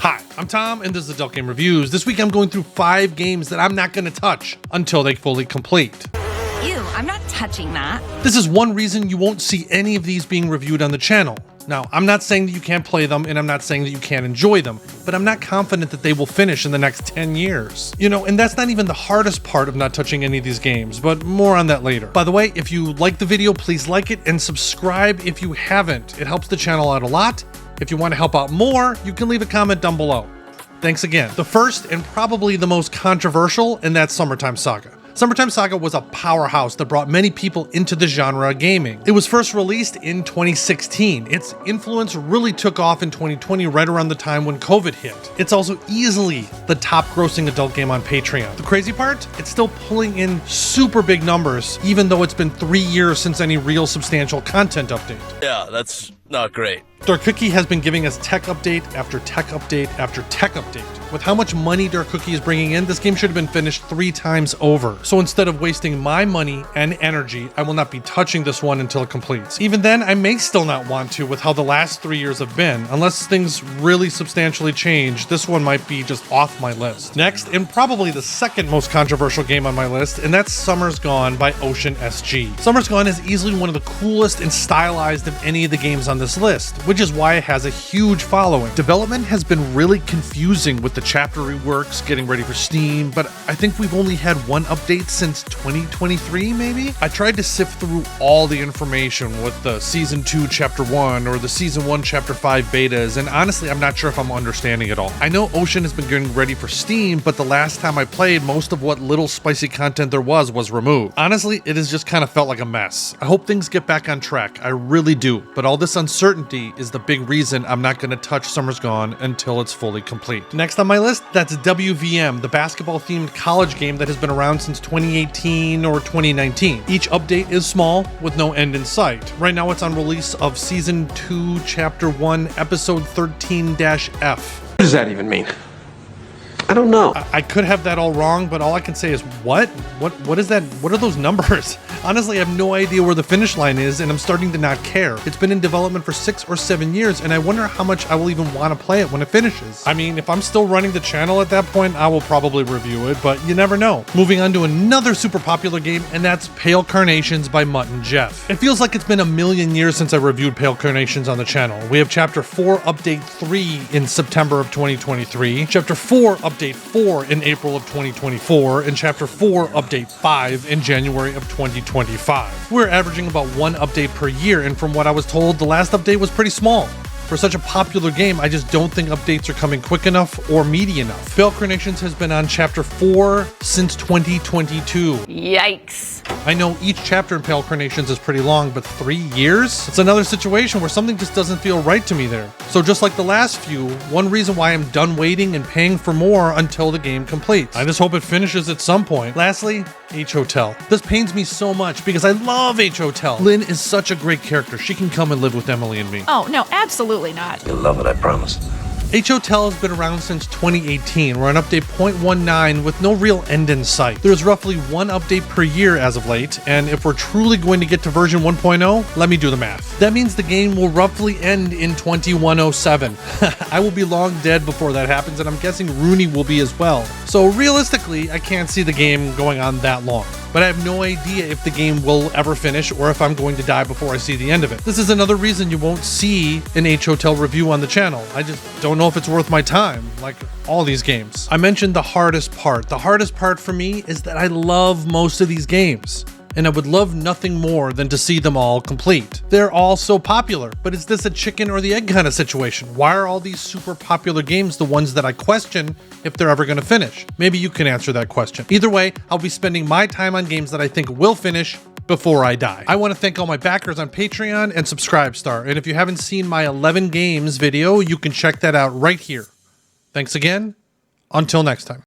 Hi, I'm Tom, and this is Adult Game Reviews. This week I'm going through 5 games that I'm not going to touch until they fully complete. Ew, I'm not touching that. This is one reason you won't see any of these being reviewed on the channel. Now, I'm not saying that you can't play them, and I'm not saying that you can't enjoy them, but I'm not confident that they will finish in the next 10 years. You know, and that's not even the hardest part of not touching any of these games, but more on that later. By the way, if you like the video, please like it and subscribe if you haven't. It helps the channel out a lot. If you want to help out more, you can leave a comment down below. Thanks again. The first and probably the most controversial, and that's Summertime Saga. Summertime Saga was a powerhouse that brought many people into the genre of gaming. It was first released in 2016. Its influence really took off in 2020, right around the time when COVID hit. It's also easily the top grossing adult game on Patreon. The crazy part? It's still pulling in super big numbers, even though it's been 3 years since any real substantial content update. Yeah, that's not great. Dark Cookie has been giving us tech update after tech update after tech update. With how much money Dark Cookie is bringing in, this game should have been finished 3 times over. So instead of wasting my money and energy, I will not be touching this one until it completes. Even then, I may still not want to with how the last 3 years have been. Unless things really substantially change, this one might be just off my list. Next, and probably the second most controversial game on my list, and that's Summer's Gone by Ocean SG. Summer's Gone is easily one of the coolest and stylized of any of the games on this list, which is why it has a huge following. Development has been really confusing with the chapter reworks, getting ready for Steam, but I think we've only had one update since 2023, maybe? I tried to sift through all the information with the Season 2 Chapter 1 or the Season 1 Chapter 5 betas, and honestly, I'm not sure if I'm understanding it all. I know Ocean has been getting ready for Steam, but the last time I played, most of what little spicy content there was removed. Honestly, it has just kind of felt like a mess. I hope things get back on track, I really do, but all this uncertainty is the big reason I'm not going to touch Summer's Gone until it's fully complete. Next on my list, that's WVM, the basketball-themed college game that has been around since 2018 or 2019. Each update is small, with no end in sight. Right now it's on release of Season 2, Chapter 1, Episode 13-F. What does that even mean? I don't know. I could have that all wrong, but all I can say is, what is that? What are those numbers? Honestly, I have no idea where the finish line is, and I'm starting to not care. It's been in development for 6 or 7 years, and I wonder how much I will even want to play it when it finishes. I mean, if I'm still running the channel at that point, I will probably review it, but you never know. Moving on to another super popular game, and that's Pale Carnations by Mutt and Jeff. It feels like it's been a million years since I reviewed Pale Carnations on the channel. We have Chapter 4 Update 3 in September of 2023, Chapter 4 Update 4 in April of 2024, and Chapter 4 Update 5 in January of 2025. We're averaging about 1 update per year, and from what I was told, the last update was pretty small. For such a popular game, I just don't think updates are coming quick enough or meaty enough. Pale Carnations has been on Chapter 4 since 2022. Yikes. I know each chapter in Pale Carnations is pretty long, but 3 years? It's another situation where something just doesn't feel right to me there. So just like the last few, one reason why I'm done waiting and paying for more until the game completes. I just hope it finishes at some point. Lastly, H Hotel. This pains me so much because I love H Hotel. Lynn is such a great character. She can come and live with Emily and me. Oh, no, absolutely not. You'll love it, I promise. H Hotel has been around since 2018. We're on update 0.19 with no real end in sight. There's roughly 1 update per year as of late, and if we're truly going to get to version 1.0, let me do the math. That means the game will roughly end in 2107. I will be long dead before that happens, and I'm guessing Rooney will be as well. So realistically, I can't see the game going on that long. But I have no idea if the game will ever finish or if I'm going to die before I see the end of it. This is another reason you won't see an H Hotel review on the channel. I just don't know if it's worth my time, like all these games. I mentioned the hardest part. The hardest part for me is that I love most of these games, and I would love nothing more than to see them all complete. They're all so popular, but is this a chicken or the egg kind of situation? Why are all these super popular games the ones that I question if they're ever going to finish? Maybe you can answer that question. Either way, I'll be spending my time on games that I think will finish before I die. I want to thank all my backers on Patreon and Subscribestar, and if you haven't seen my 11 games video, you can check that out right here. Thanks again. Until next time.